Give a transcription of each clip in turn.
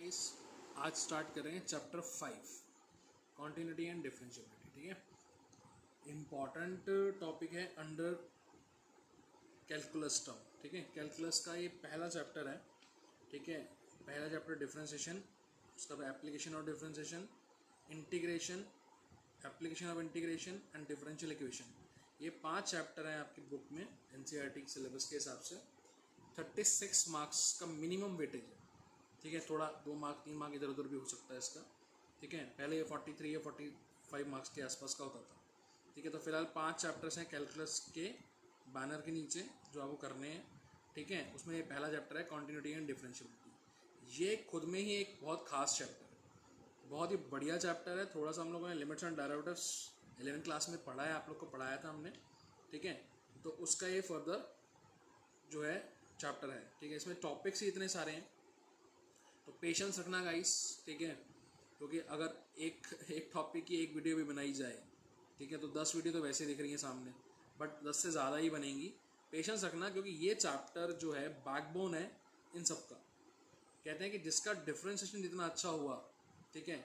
Guys, आज start कर रहे हैं चैप्टर 5 कॉन्टिन्यूटी एंड डिफरेंशिएबिलिटी। ठीक है, इम्पॉर्टेंट टॉपिक है अंडर कैलकुलस टर्म। ठीक है, कैलकुलस का ये पहला चैप्टर है। ठीक है, पहला चैप्टर डिफरेंशिएशन, उसका बाद application of differentiation, integration, application of integration and differential equation. ये 5 चैप्टर हैं आपकी बुक में एनसीईआरटी के सिलेबस के हिसाब से। 36 मार्क्स का मिनिमम वेटेज है। ठीक है, थोड़ा 2 मार्क 3 मार्क इधर उधर भी हो सकता है इसका। ठीक है, पहले ये 43 या 45 मार्क्स के आसपास का होता था। ठीक है, तो फिलहाल 5 चैप्टर्स हैं कैलकुलस के बैनर के नीचे जो आपको करने हैं। ठीक है, उसमें ये पहला चैप्टर है कॉन्टिन्यूटी एंड डिफरेंशिएबिलिटी। ये खुद में ही एक बहुत खास चैप्टर है, बहुत ही बढ़िया चैप्टर है। थोड़ा सा हम लोगों ने limits and derivatives 11th class में पढ़ा है, आप लोग को पढ़ाया था हमने। ठीक है, तो उसका ये फर्दर जो है चैप्टर है। ठीक है, इसमें टॉपिक्स ही इतने सारे हैं, तो पेशेंस रखना गाइस। ठीक है, क्योंकि अगर एक टॉपिक की एक वीडियो भी बनाई जाए, ठीक है, तो 10 वीडियो तो वैसे दिख रही हैं सामने, बट 10 से ज़्यादा ही बनेंगी। पेशेंस रखना, क्योंकि ये चैप्टर जो है बैकबोन है इन सब का। कहते हैं कि जिसका डिफरेंशिएशन जितना अच्छा हुआ, ठीक है,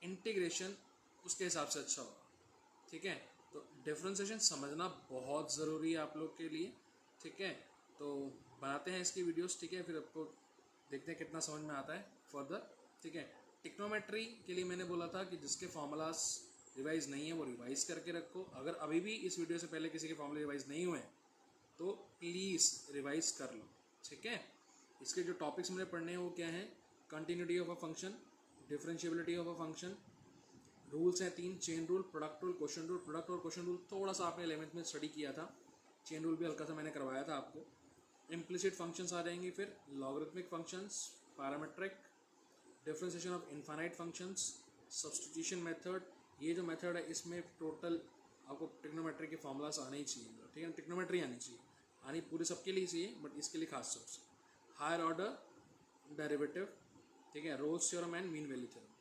इंटीग्रेशन उसके हिसाब से अच्छा हुआ। ठीक है, तो डिफरेंशिएशन समझना बहुत ज़रूरी है आप लोग के लिए। ठीक है, तो बनाते हैं इसकी वीडियोस। ठीक है, फिर आपको देखते हैं कितना समझ में आता है फर्दर। ठीक है, टिक्नोमेट्री के लिए मैंने बोला था कि जिसके फॉर्मूलाज रिवाइज नहीं है वो रिवाइज करके रखो। अगर अभी भी इस वीडियो से पहले किसी के फॉर्मूले रिवाइज नहीं हुए तो प्लीज़ रिवाइज कर लो। ठीक है, इसके जो टॉपिक्स मुझे पढ़ने हैं वो क्या हैं? Continuity of a function, differentiability of a function, rules हैं 3, chain rule, product rule, question rule. Product और क्वेश्चन रूल थोड़ा सा आपने 11th में स्टडी किया था, चेन रूल भी हल्का सा मैंने करवाया था आपको। इम्प्लिसिट फंक्शंस आ जाएंगे, फिर logarithmic functions, parametric, differentiation of infinite functions, substitution method. ये जो मेथड है इसमें टोटल आपको ट्रिग्नोमेट्री के फॉर्मूलास आने ही चाहिए। ठीक है, ट्रिग्नोमेट्री आनी चाहिए, आनी पूरे सबके लिए चाहिए, बट इसके लिए खास तौर से हायर ऑर्डर डेरिवेटिव। ठीक है, Rolle's theorem and mean value theorem,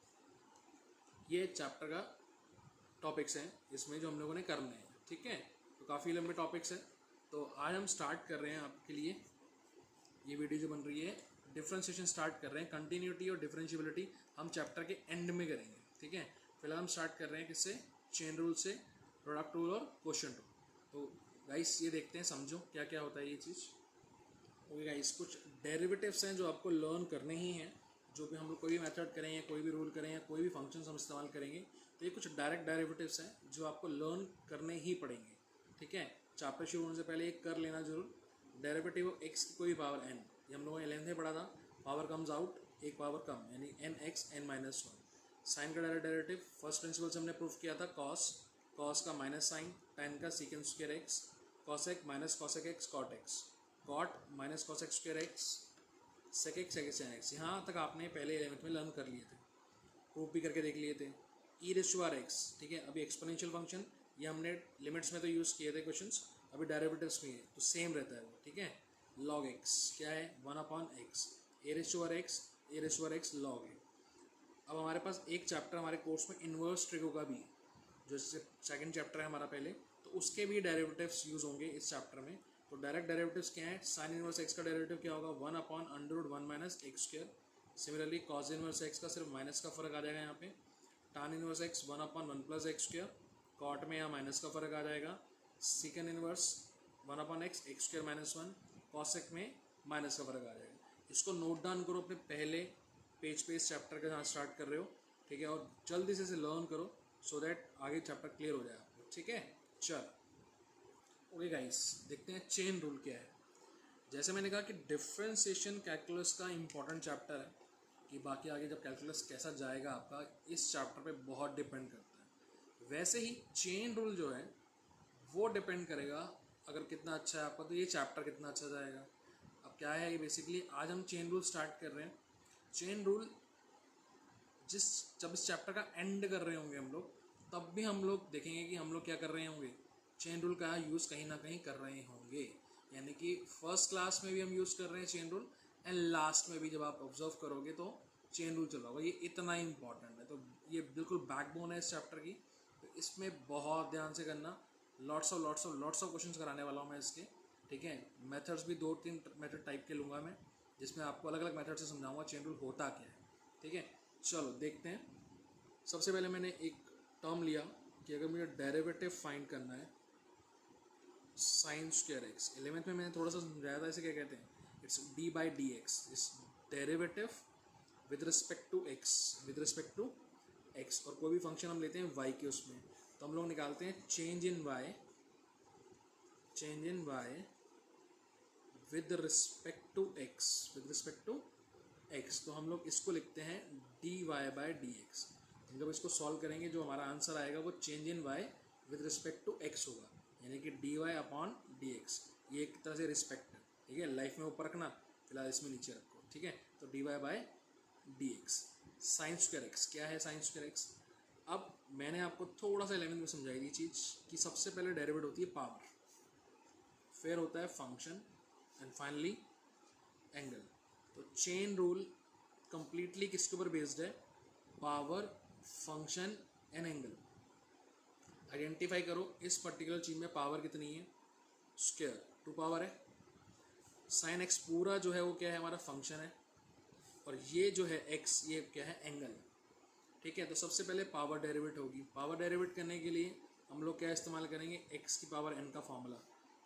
ये चैप्टर का टॉपिक्स हैं इसमें जो हम लोगों ने करने हैं। ठीक है, तो काफ़ी लंबे टॉपिक्स हैं। तो आज हम स्टार्ट कर रहे हैं आपके लिए ये वीडियो जो बन रही है, डिफरेंशिएशन स्टार्ट कर रहे हैं। कंटिन्यूटी और डिफरेंशिएबिलिटी हम चैप्टर के एंड में करेंगे। ठीक है, फिलहाल हम स्टार्ट कर रहे हैं किससे? चेन रूल से, प्रोडक्ट रूल और क्वेश्चन रूल। तो गाइस ये देखते हैं, समझो क्या क्या होता है ये चीज़। ओके गाइस, कुछ डेरिवेटिव्स हैं जो आपको लर्न करने ही हैं। जो भी हम लोग कोई भी मेथड करें या कोई भी रूल करें या कोई भी फंक्शन हम इस्तेमाल करेंगे, तो ये कुछ डायरेक्ट डेरिवेटिव्स हैं जो आपको लर्न करने ही पड़ेंगे। ठीक है, चैप्टर शुरू होने से पहले एक कर लेना जरूर। डेरिवेटिव ऑफ एक्स की कोई पावर n, ये हम लोगों ने 11th में पढ़ा था। पावर कम्स आउट, एक पावर कम, यानी nx n-1। साइन का डायरेक्ट डेरिवेटिव फर्स्ट प्रिंसिपल से हमने प्रूफ किया था। कॉस का माइनस साइन, tan का second square x, cosec minus cosec x, cot x, cot minus cosec square x, sec x second x. यहाँ तक आपने पहले 11th में लर्न कर लिए थे, प्रूफ भी करके देख लिए थे। E raise to r x, ठीक है, अभी एक्सपोनेंशियल फंक्शन ये हमने लिमिट्स में तो यूज़ किए थे क्वेश्चंस, अभी डेरिवेटिव्स में है तो सेम रहता है वो। ठीक है, लॉग एक्स क्या है? 1/x, a raise to r x, a raise to r x log है। अब हमारे पास एक चैप्टर हमारे कोर्स में इन्वर्स ट्रिगो का भी है, जो सेकंड चैप्टर है हमारा पहले, तो उसके भी डेरिवेटिव्स यूज़ होंगे इस चैप्टर में। तो डायरेक्ट डेरिवेटिव्स क्या है? साइन इनवर्स एक्स का डेरिवेटिव क्या होगा? 1/√1 - x²। Similarly cos inverse x का सिर्फ माइनस का फर्क आ जाएगा यहाँ पे। tan inverse x 1/1 + x²। Cot में यहाँ माइनस का फर्क आ जाएगा। सीकन इनवर्स 1/x, x² - 1। कॉसेक में माइनस का फर्क आ जाएगा। इसको नोट डाउन करो अपने पहले पेज पे इस चैप्टर के साथ स्टार्ट कर रहे हो। ठीक है, और जल्दी से इसे लर्न करो सो दैट आगे चैप्टर क्लियर हो जाए आपको। ठीक है, चल ओके गाइस, देखते हैं चेन रूल क्या है। जैसे मैंने कहा कि डिफरेंशिएशन कैलकुलस का इंपॉर्टेंट चैप्टर है, कि बाकी आगे जब कैलकुलस कैसा जाएगा आपका इस चैप्टर पे बहुत डिपेंड करता है। वैसे ही चेन रूल जो है वो डिपेंड करेगा अगर कितना अच्छा है आपका, तो ये चैप्टर कितना अच्छा जाएगा। अब क्या है ये, बेसिकली आज हम चेन रूल स्टार्ट कर रहे हैं। चेन रूल जब इस चैप्टर का एंड कर रहे होंगे हम लोग, तब भी हम लोग देखेंगे कि हम लोग क्या कर रहे होंगे, चेन रूल का यूज़ कहीं ना कहीं कर रहे होंगे। यानी कि फर्स्ट क्लास में भी हम यूज़ कर रहे हैं चेन रूल, एंड लास्ट में भी जब आप ऑब्जर्व करोगे तो चेन रूल चल रहा होगा। ये इतना इंपॉर्टेंट है, तो ये बिल्कुल बैकबोन है इस चैप्टर की। तो इसमें बहुत ध्यान से करना। लॉट्स ऑफ क्वेश्चंस कराने वाला हूँ मैं इसके। ठीक है, मेथड्स भी 2-3 मेथड टाइप के लूँगा मैं, जिसमें आपको अलग अलग मेथड से समझाऊंगा चेन रूल होता क्या है। ठीक है, चलो देखते हैं। सबसे पहले मैंने एक टर्म लिया कि अगर मुझे डेरिवेटिव फाइंड करना है साइन स्क्वायर एक्स, 11th में मैंने थोड़ा सा समझाया था, इसे क्या कहते हैं, it's d by d x, इस derivative with respect to x, with respect to x. और कोई भी फंक्शन हम लेते हैं वाई के उसमें, तो हम लोग निकालते हैं change in y, change in y with respect to x, with respect to x. तो हम लोग इसको लिखते हैं d y by d x. जब इसको सॉल्व करेंगे जो हमारा आंसर आएगा वो change in y with respect to x होगा, यानी कि d y upon d x. ये एक तरह से रिस्पेक्ट है, ठीक है, लाइफ में ऊपर रखना, फिलहाल इसमें नीचे रखो, ठीक है। तो d y by d x sine square x, क्या है साइन स्क्वायर एक्स। अब मैंने आपको थोड़ा सा 11th में समझाई थी चीज़ कि सबसे पहले डेरिवेटिव होती है पावर, फिर होता है फंक्शन एंड फाइनली एंगल। तो चेन रूल कंप्लीटली किसके ऊपर बेस्ड है, power, function and angle. Identify करो इस पर्टिकुलर चीज़ में पावर कितनी है, स्क्वायर 2 पावर है, साइन एक्स पूरा जो है वो क्या है हमारा फंक्शन है, और ये जो है एक्स ये क्या है एंगल, ठीक है। तो सबसे पहले पावर डेरिवेट होगी। पावर डेरिवेट करने के लिए हम लोग क्या इस्तेमाल करेंगे, एक्स की पावर एन का फॉर्मूला,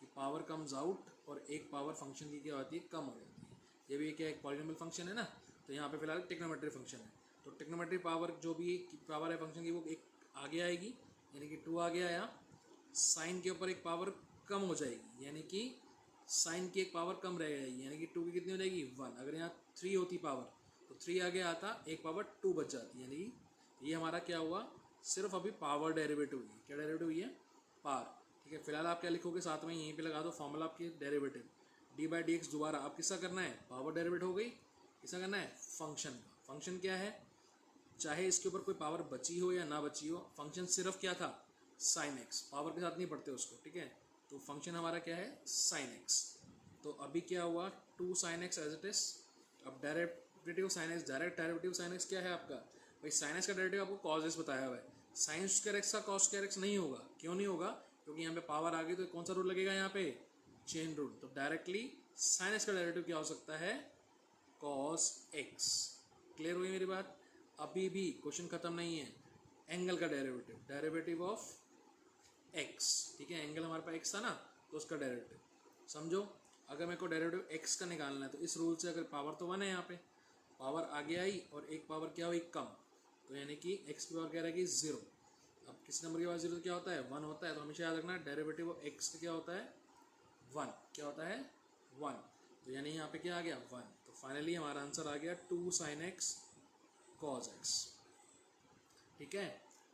कि पावर कम्स आउट और एक पावर फंक्शन की क्या होती है, कम हो जाती है। ये भी क्या एक पॉलिनोमियल फंक्शन है ना, तो यहाँ पे फिलहाल ट्रिग्नोमेट्री फंक्शन है, तो ट्रिग्नोमेट्री पावर जो भी पावर है फंक्शन की वो एक आगे आएगी, यानी कि 2 आगे आया, साइन के ऊपर एक पावर कम हो जाएगी, यानी कि साइन की एक पावर कम रह जाएगी, यानी कि 2 की कितनी हो जाएगी 1। अगर यहाँ 3 होती पावर तो 3 आगे आता, एक पावर 2 बच जाती, यानी कि ये हमारा क्या हुआ, सिर्फ अभी पावर डेरिवेटिव हुई है। क्या डेरिवेटिव हुई है, पावर, ठीक है। फिलहाल आप क्या लिखोगे साथ में, यहीं पे लगा दो फॉर्मूला आपकी derivative, D by d x. दोबारा आप किसका करना है, पावर डेरिवेटिव हो गई, किसका करना है, फंक्शन का। फंक्शन क्या है, चाहे इसके ऊपर कोई पावर बची हो या ना बची हो, फंक्शन सिर्फ क्या था, साइन एक्स, पावर के साथ नहीं पढ़ते उसको, ठीक है। तो फंक्शन हमारा क्या है, साइन एक्स। तो अभी क्या हुआ, 2 sine x as it is. अब derivative sine x, direct derivative sine x क्या है आपका, भाई साइन एक्स का डेरिवेटिव आपको कॉस एक्स बताया हुआ है, साइन स्क्वायर एक्स का कॉस स्क्वायर एक्स नहीं होगा। क्यों नहीं होगा, क्योंकि यहाँ पे पावर आ गई, तो कौन सा रूल लगेगा यहाँ पे, चेन रूल। तो डायरेक्टली साइन एक्स का डेरिवेटिव क्या हो सकता है, कॉस एक्स। क्लियर हुई मेरी बात। अभी भी क्वेश्चन खत्म नहीं है, एंगल का डेरिवेटिव, डेरिवेटिव ऑफ एक्स, ठीक है। एंगल हमारे पास एक्स था ना, तो उसका डेरिवेटिव समझो। अगर मेरे को डेरिवेटिव एक्स का निकालना है तो इस रूल से, अगर पावर तो 1 है, यहाँ पे पावर आगे आई और एक पावर क्या हुई कम, तो यानी कि एक्स की पावर क्या रहेगी 0। अब किसी नंबर के पास 0 क्या होता है, 1 होता है। तो हमेशा याद रखना डेरिवेटिव ऑफ एक्स का क्या होता है, 1। क्या होता है 1, तो यानी यहाँ पे क्या आ गया 1। तो फाइनली हमारा आंसर आ गया 2 साइन एक्स कॉस एक्स, ठीक है।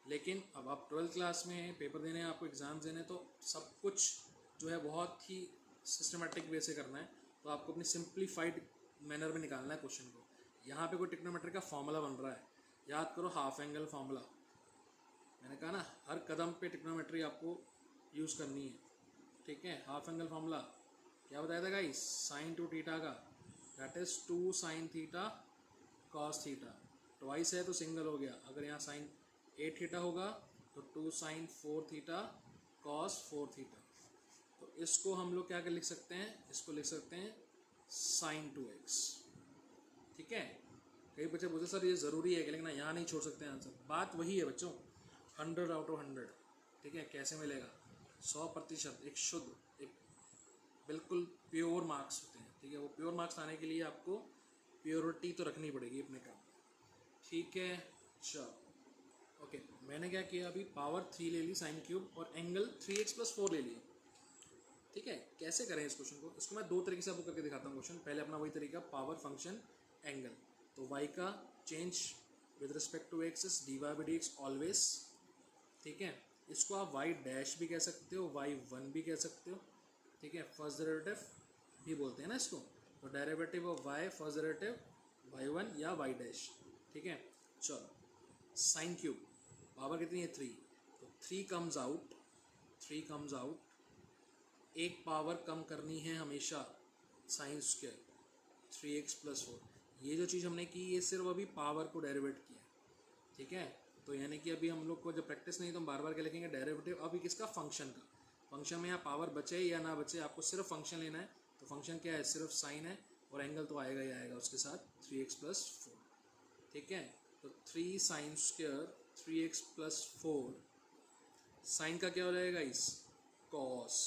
लेकिन अब आप 12th क्लास में पेपर देने हैं, आपको एग्ज़ाम देने, तो सब कुछ जो है बहुत ही सिस्टमेटिक वे से करना है। तो आपको अपनी सिंप्लीफाइड मैनर में निकालना है क्वेश्चन को। यहाँ पे कोई ट्रिग्नोमेट्री का फॉर्मूला बन रहा है, याद करो हाफ एंगल फॉर्मूला, मैंने कहा ना हर कदम पे ट्रिग्नोमेट्री आपको यूज़ करनी है, ठीक है। हाफ एंगल फॉर्मूला क्या बताया था गाइस, साइन 2 थीटा का, that is 2 sine theta cos theta. Twice है तो सिंगल हो गया, अगर यहाँ साइन 8 थीटा होगा तो 2 साइन 4 थीटा कॉस 4 थीटा। तो इसको हम लोग क्या कर लिख सकते हैं, इसको लिख सकते हैं साइन 2x, ठीक है। कई बच्चे बोलते सर ये ज़रूरी है, लेकिन यहाँ नहीं छोड़ सकते आंसर। बात वही है बच्चों, 100 आउट ऑफ 100, ठीक है। कैसे मिलेगा, 100%, एक शुद्ध, एक बिल्कुल प्योर मार्क्स होते हैं, ठीक है। वो प्योर मार्क्स आने के लिए आपको प्योरिटी तो रखनी पड़ेगी अपने काम, ठीक है। चलो ओके, मैंने क्या किया, अभी पावर 3 ले ली साइन क्यूब और एंगल 3x+4 ले लिया, ठीक है। कैसे करें इस क्वेश्चन को, इसको मैं 2 तरीके से आपको करके दिखाता हूँ क्वेश्चन। पहले अपना वही तरीका, पावर फंक्शन एंगल। तो y का change with respect to x is d y by d x always, ठीक है। इसको आप y डैश भी कह सकते हो, y1 भी कह सकते हो, ठीक है। फर्स्ट डेरिवेटिव भी बोलते हैं ना इसको। तो derivative of y first derivative y1 या y डैश, ठीक है। चलो साइन क्यूब, पावर कितनी है 3, तो 3 कम्स आउट, 3 कम्स आउट, एक पावर कम करनी है हमेशा, साइन स्क्वायर 3x+4। ये जो चीज़ हमने की ये सिर्फ अभी पावर को डेरिवेट किया, ठीक है। तो यानी कि अभी हम लोग को जब प्रैक्टिस नहीं तो हम बार बार क्या लिखेंगे, डेरिवेटिव अभी किसका, फंक्शन का। फंक्शन में यहाँ पावर बचे या ना बचे, आपको सिर्फ फंक्शन लेना है। तो फंक्शन क्या है, सिर्फ साइन है, और एंगल तो आएगा ही आएगा उसके साथ 3x+4, ठीक है। तो 3 sine square 3x plus 4, sign का क्या हो जाएगा इस कॉस,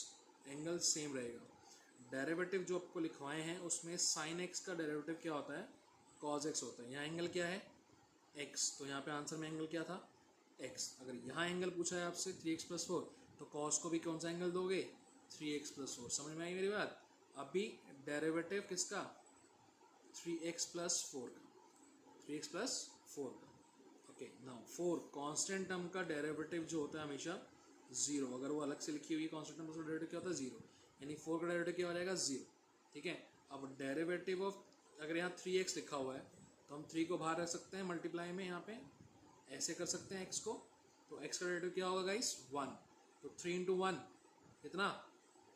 एंगल सेम रहेगा। डेरिवेटिव जो आपको लिखवाए हैं उसमें साइन एक्स का डेरिवेटिव क्या होता है, कॉस एक्स होता है। यहाँ एंगल क्या है एक्स, तो यहाँ पे आंसर में एंगल क्या था एक्स। अगर यहाँ एंगल पूछा है आपसे 3x प्लस 4, तो कॉस को भी कौन सा एंगल दोगे 3x प्लस 4। समझ में आई मेरी बात। अभी डेरिवेटिव किसका 3x प्लस 4 का, 3x प्लस 4 का। ओके नाउ 4 कांस्टेंट टर्म का डेरिवेटिव जो होता है हमेशा 0, अगर वो अलग से लिखी हुई है कांस्टेंट टर्म का डेरिवेटिव क्या होता है 0, यानी 4 का डेरिवेटिव क्या हो जाएगा 0। ठीक है। अब डेरिवेटिव ऑफ, अगर यहाँ 3x लिखा हुआ है तो हम 3 को बाहर रख सकते हैं मल्टीप्लाई में, यहाँ पे ऐसे कर सकते हैं x को, तो x का डेरिवेटिव क्या होगा गाइस 1, तो 3 इंटू 1 कितना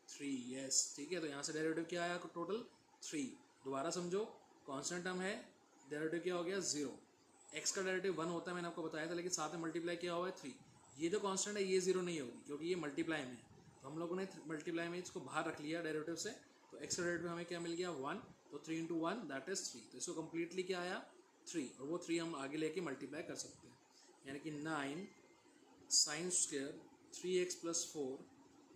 3, यस ठीक है। तो यहाँ से डेरिवेटिव क्या आया टोटल 3। दोबारा समझो, कांस्टेंट टर्म है, डेरिवेटिव क्या हो गया 0, x का डेरिवेटिव 1 होता है मैंने आपको बताया था, लेकिन साथ में मल्टीप्लाई क्या हुआ है 3। ये जो कांस्टेंट है ये 0 नहीं होगी क्योंकि ये मल्टीप्लाई में है, तो हम लोगों ने मल्टीप्लाई में इसको बाहर रख लिया डेरिवेटिव से, तो x का डेरिवेटिव हमें क्या मिल गया 1, तो 3 इंटू 1 दैट इज 3। तो इसको कम्प्लीटली क्या आया 3, और वो 3 हम आगे लेके मल्टीप्लाई कर सकते हैं, यानी कि 9 sine square 3x plus 4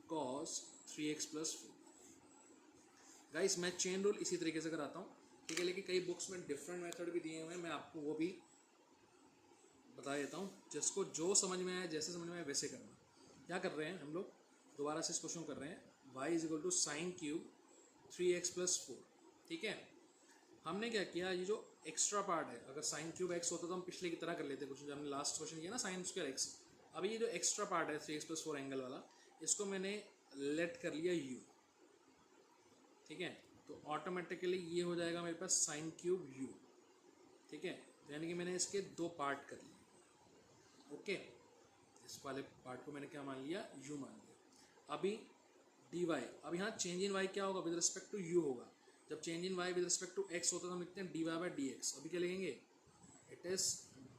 cos 3x plus 4। Guys मैं चेन रूल इसी तरीके से कराता हूँ, ठीक है, लेकिन कई बुक्स में डिफरेंट मेथड भी दिए हुए हैं, मैं आपको वो भी बता देता हूँ। जिसको जो समझ में आए, जैसे समझ में आए वैसे करना। क्या कर रहे हैं हम लोग, दोबारा से इस क्वेश्चन कर रहे हैं, y is equal to sine cube 3x plus 4। ठीक है। हमने क्या किया, ये जो एक्स्ट्रा पार्ट है, अगर साइन क्यूब x होता तो हम पिछले की तरह कर लेते क्वेश्चन, हमने लास्ट क्वेश्चन किया ना साइन स्क्वायर x। अब ये जो एक्स्ट्रा पार्ट है 3x प्लस 4 एंगल वाला, इसको मैंने लेट कर लिया u। ठीक है। तो ऑटोमेटिकली ये हो जाएगा मेरे पास साइन क्यूब u। ठीक है। तो यानी कि मैंने इसके 2 पार्ट कर लिए। ओके, इस वाले पार्ट को मैंने क्या मान लिया u मान लिया। अभी dy, अब यहाँ चेंज इन y क्या होगा विद रिस्पेक्ट टू u होगा। जब change in y with respect to x होता है तो हम लिखते हैं dy बाई dx। अभी क्या लिखेंगे, it is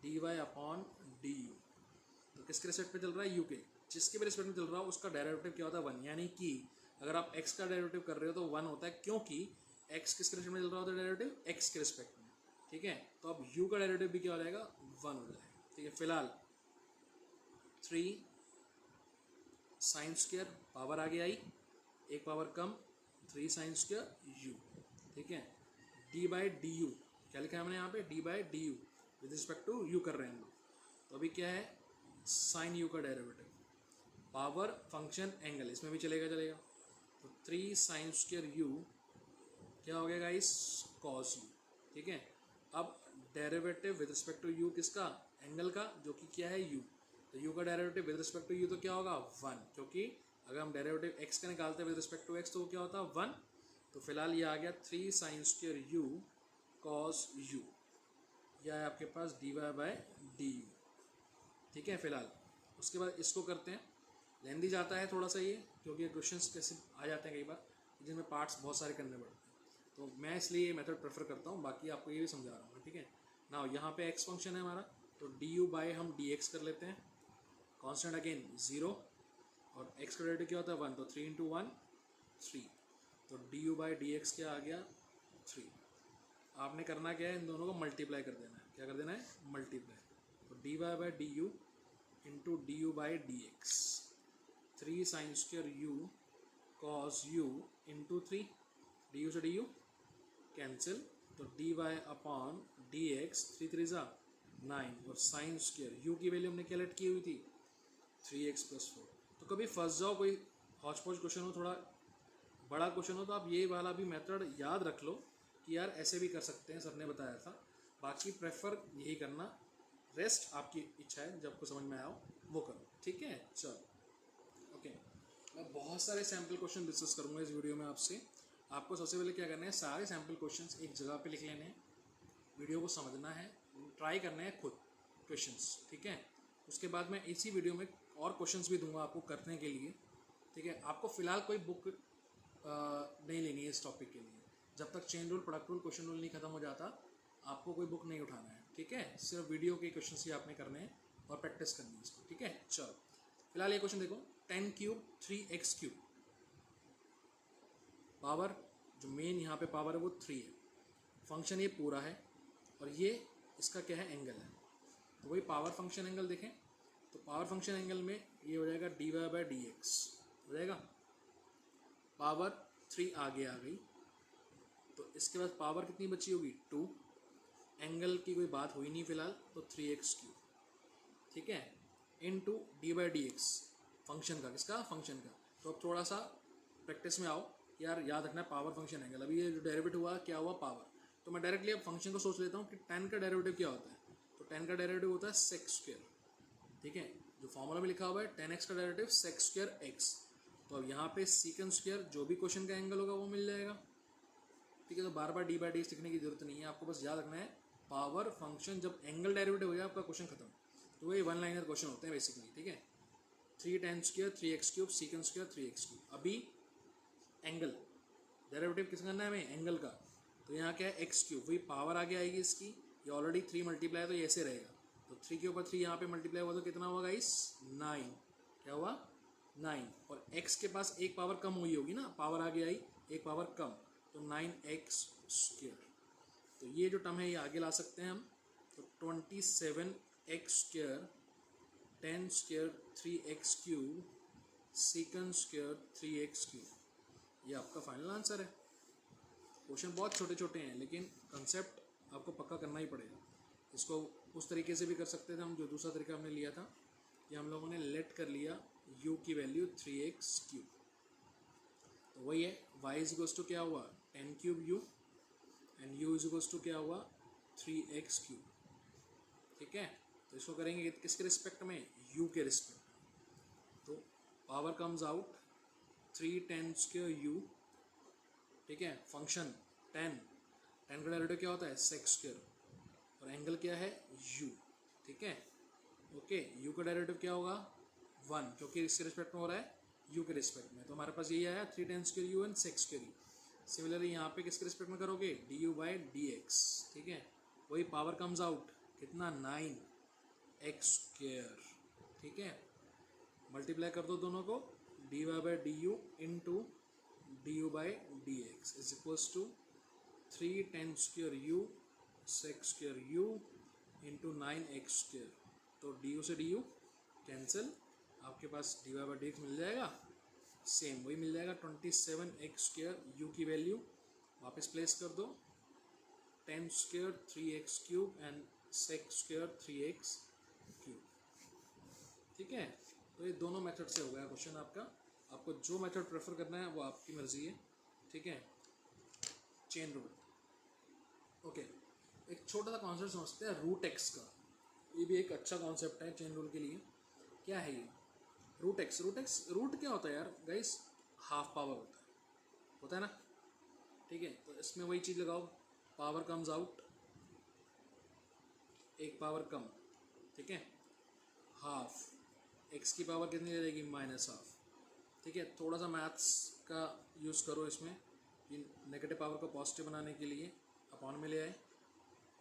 dy upon du। तो किसके रिस्पेक्ट पे चल रहा है u के, जिसके भी रिस्पेक्ट में चल रहा हो उसका डेरिवेटिव क्या होता है 1, यानी कि अगर आप x का डेरिवेटिव कर रहे हो तो 1 होता है, क्योंकि x किसके रिस्पेक्ट में चल रहा होता है डेरिवेटिव x के रिस्पेक्ट में। ठीक है। तो अब u का डेरिवेटिव भी क्या हो जाएगा 1 हो जाएगा। ठीक है। फिलहाल 3 साइन स्क्वायर पावर आगे आई, एक पावर कम 3 साइन स्क्वायर u। ठीक है। d बाई डी यू क्या लिखा है हमने यहाँ पे, d by d u with respect to u कर रहे हैं हम लोग। तो अभी क्या है साइन u का डेरिवेटिव, पावर फंक्शन एंगल, इसमें भी चलेगा चलेगा। तो 3 साइन स्क्वायर u क्या हो गया गाइस कॉस u। ठीक है। अब derivative with respect to u किसका, एंगल का, जो कि क्या है u। तो u का derivative with respect to u तो क्या होगा 1, क्योंकि अगर हम डेरिवेटिव x का निकालते हैं विद रिस्पेक्ट टू x तो वो क्या होता है 1। तो फिलहाल ये आ गया 3 sine square u cos u, यह है आपके पास dy बाई डी यू। ठीक है। फिलहाल उसके बाद इसको करते हैं, लेंदी जाता है थोड़ा सा ये, क्योंकि क्वेश्चंस कैसे आ जाते हैं कई बार जिनमें पार्ट्स बहुत सारे करने पड़ते हैं, तो मैं इसलिए ये मेथड प्रेफर करता हूँ, बाकी आपको ये भी समझा रहा हूँ। ठीक है ना। यहाँ पे x फंक्शन है हमारा, तो डी यू बाई हम dx कर लेते हैं, कांस्टेंट अगेन 0, और x का डेरिवेटिव क्या होता है 1, तो 3 इंटू 1 3, तो d u by d x क्या आ गया 3। आपने करना क्या है, इन दोनों को मल्टीप्लाई कर देना है। क्या कर देना है मल्टीप्लाई, तो d y by d u into d u by d x, 3 sine square u cos u into 3, d u से डी यू कैंसिल, तो d y upon d x 3 3 जा 9, और साइन स्क्वायर u की value हमने क्या late की हुई थी 3x प्लस 4। तो कभी फंस जाओ, कोई हौच पौच क्वेश्चन हो, थोड़ा बड़ा क्वेश्चन हो, तो आप ये वाला भी मेथड याद रख लो कि यार ऐसे भी कर सकते हैं, सर ने बताया था। बाकी प्रेफर यही करना, रेस्ट आपकी इच्छा है, जब को समझ में आओ वो करो। ठीक है। चलो ओके, मैं बहुत सारे सैम्पल क्वेश्चन डिस्कस करूँगा इस वीडियो में आपसे। आपको सबसे पहले क्या करना है, सारे सैम्पल क्वेश्चंस एक जगह पे लिख लेने हैं, वीडियो को समझना है, ट्राई करना है खुद क्वेश्चंस। ठीक है। उसके बाद मैं इसी वीडियो में और क्वेश्चंस भी दूंगा आपको करने के लिए। ठीक है। आपको फ़िलहाल कोई बुक नहीं लेनी है इस टॉपिक के लिए, जब तक chain rule, product rule, question rule नहीं खत्म हो जाता, आपको कोई बुक नहीं उठाना है। ठीक है। सिर्फ वीडियो के क्वेश्चन ही आपने करने हैं और प्रैक्टिस करनी है इसको। ठीक है। चलो फिलहाल ये क्वेश्चन देखो, 10 क्यूब 3x क्यूब, पावर जो मेन यहाँ पे पावर है वो 3 है, फंक्शन ये पूरा है, और ये इसका क्या है, एंगल है। तो वही पावर फंक्शन एंगल देखें तो पावर फंक्शन एंगल में ये हो जाएगा dy/dx हो जाएगा। पावर 3 आगे आ गई, तो इसके बाद पावर कितनी बची होगी 2, एंगल की कोई बात हुई नहीं फिलहाल, तो 3x3, ठीक है, इनटू dy/dx फंक्शन का, किसका, फंक्शन का। तो अब थोड़ा सा प्रैक्टिस में आओ यार, याद रखना है पावर फंक्शन एंगल। अभी ये जो डेरिवेटिव हुआ क्या हुआ, पावर। तो मैं डायरेक्टली अब फंक्शन को सोच लेता हूँ कि tan का डेरिवेटिव क्या होता है। तो tan का डेरिवेटिव होता है sec², ठीक है, जो फॉर्मूला में लिखा हुआ है tan x का डेरिवेटिव sec² x। तो अब यहाँ पे sec² जो भी क्वेश्चन का एंगल होगा वो मिल जाएगा, ठीक है। तो बार बार dy/dx लिखने की जरूरत नहीं है, आपको बस याद रखना है पावर फंक्शन जब एंगल डेरिवेटिव हो जाए आपका क्वेश्चन खत्म। तो ये 1 लाइनर क्वेश्चन होते हैं बेसिकली, ठीक है। 3tan² 3x³ sec² 3x³। अभी एंगल डेरिवेटिव किसका करना है हमें, एंगल का। तो यहाँ क्या है x³, वही पावर आगे आएगी इसकी, ये ऑलरेडी 3 मल्टीप्लाई तो ये ऐसे रहेगा। तो 3 के ऊपर 3 यहाँ पे मल्टीप्लाई हुआ तो कितना हुआ गाइस, 9। क्या हुआ, 9। और x के पास एक पावर कम हुई होगी ना, पावर आगे आई, एक पावर कम, तो 9x²। तो ये जो टर्म है ये आगे ला सकते हैं हम। तो 27x² tan² 3x³ sec² 3x³, ये आपका फाइनल आंसर है। क्वेश्चन बहुत छोटे छोटे हैं लेकिन कंसेप्ट आपको पक्का करना ही पड़ेगा। इसको उस तरीके से भी कर सकते थे हम, जो दूसरा तरीका हमने लिया था कि हम लोगों ने लेट कर लिया u की वैल्यू 3x³। तो वही है, y = क्या हुआ, tan³ u एंड u = क्या हुआ, 3x³, ठीक है। तो इसको करेंगे किसके रिस्पेक्ट में, u के रिस्पेक्ट में। तो power comes out 3tan² u, ठीक है। फंक्शन tan का डेरिवेटिव क्या होता है, sec², और एंगल क्या है, u, ठीक है। ओके, u का डेरिवेटिव क्या होगा 1, क्योंकि इसके रिस्पेक्ट में हो रहा है u के रिस्पेक्ट में। तो हमारे पास यही आया 3tan² u and sec² u। Similarly यहाँ पे किसके रिस्पेक्ट में करोगे, du/dx, ठीक है। वही पावर कम्स आउट कितना, 9x², ठीक है। मल्टीप्लाई कर दो दोनों को, dy/du into du/dx is equals to 3tan² u sec² u into 9x²। तो du से du कैंसिल, आपके पास dy/dx मिल जाएगा, सेम वही मिल जाएगा 27x² u की वैल्यू वापस प्लेस कर दो, tan² 3x³ and sec² 3x³, ठीक है। तो ये दोनों मेथड से हो गया क्वेश्चन आपका। आपको जो मेथड प्रेफर करना है वो आपकी मर्जी है, ठीक है। Chain rule, okay. एक छोटा सा कॉन्सेप्ट समझते हैं रूट एक्स का, ये भी एक अच्छा कॉन्सेप्ट है चेन रूल के लिए। क्या है ये रूट एक्स, रूट क्या होता है यार गाइस, हाफ पावर होता है ना, ठीक है। तो इसमें वही चीज़ लगाओ, पावर कम्स आउट, एक पावर कम, ठीक है, हाफ, एक्स की पावर कितनी दे देगी, -12, ठीक है। थोड़ा सा मैथ्स का यूज़ करो इसमें, कि नेगेटिव पावर को पॉजिटिव बनाने के लिए अपॉन में ले आए,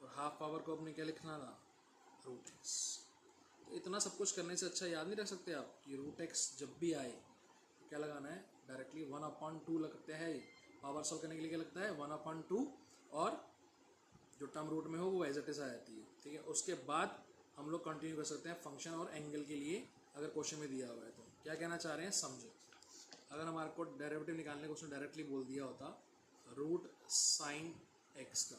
और हाफ पावर को अपने क्या लिखना था, रूट एक्स। तो इतना सब कुछ करने से अच्छा याद नहीं रख सकते आप कि रूट एक्स जब भी आए तो क्या लगाना है, डायरेक्टली 1/2 लगते हैं। पावर सॉल्व करने के लिए क्या लगता है, 1/2, और जो टर्म रूट में हो वो एज इट इज आ जाती है, ठीक है। उसके बाद हम लोग कंटिन्यू कर सकते हैं फंक्शन और एंगल के लिए, अगर क्वेश्चन में दिया हुआ है तो। क्या कहना चाह रहे हैं समझो, अगर हमारे को डेरिवेटिव निकालने को उसने डायरेक्टली बोल दिया होता रूट साइन एक्स का,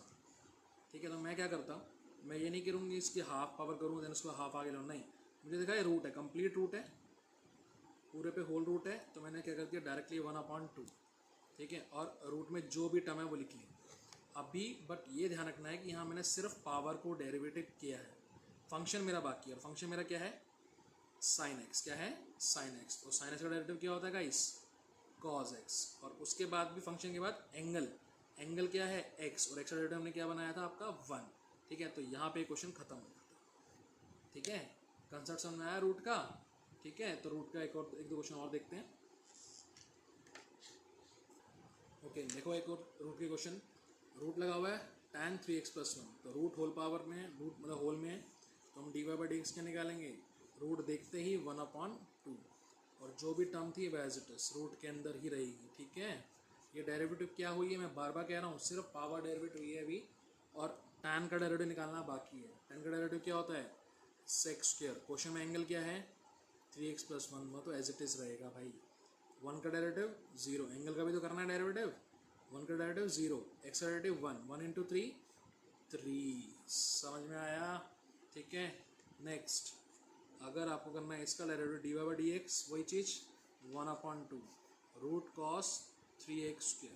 ठीक है, तो मैं क्या करता, मैं ये नहीं करूँगी इसकी हाफ पावर करूँ देन उसको हाफ आगे लो, नहीं, मुझे देखा है रूट है, कंप्लीट रूट है, पूरे पे होल रूट है, तो मैंने क्या कर दिया डायरेक्टली 1/2, ठीक है, और रूट में जो भी टर्म है वो लिख ली। अभी बट ये ध्यान रखना है कि यहाँ मैंने सिर्फ पावर को डेरिवेटिव किया है, फंक्शन मेरा बाकी है, और फंक्शन मेरा क्या है, साइन एक्स। क्या है, साइन एक्स। तो साइन एक्स का डेरिवेटिव क्या होता है गाइस, कॉज एक्स। और उसके बाद भी फंक्शन के बाद एंगल क्या है, एक्स, और एक्स का डेरिवेटिव हमने क्या बनाया था आपका 1, ठीक है। तो यहाँ पे क्वेश्चन खत्म हो जाता है, ठीक है। कंसेप्ट समझ में आया रूट का, ठीक है। तो रूट का एक दो क्वेश्चन और देखते हैं, ओके। देखो एक और रूट के क्वेश्चन, रूट लगा हुआ है tan 3x+1, तो रूट होल पावर में, रूट मतलब होल में, तो हम dy/dx क्या निकालेंगे, रूट देखते ही 1/2, और जो भी टर्म थी वह एज इट इज रूट के अंदर ही रहेगी, ठीक है। ये डेरिवेटिव क्या हुई है, मैं बार बार कह रहा हूँ, सिर्फ पावर डेरिवेटिव हुई है अभी, और tan का डेरिवेटिव निकालना बाकी है। tan का डेरिवेटिव क्या होता है? Sec square. क्वेश्चन में एंगल क्या है? 3x + 1, वो तो एज इट इज़ रहेगा भाई। 1 का डेरिवेटिव 0, एंगल का भी तो करना है डेरिवेटिव। 1 का डेरिवेटिव 0, x का डेरिवेटिव 1, 1 × 3 3। समझ में आया? ठीक है। नेक्स्ट, अगर आपको करना है इसका डेरिवेटिव dy/dx, वही चीज़ 1/2 रूट कॉस 3x²।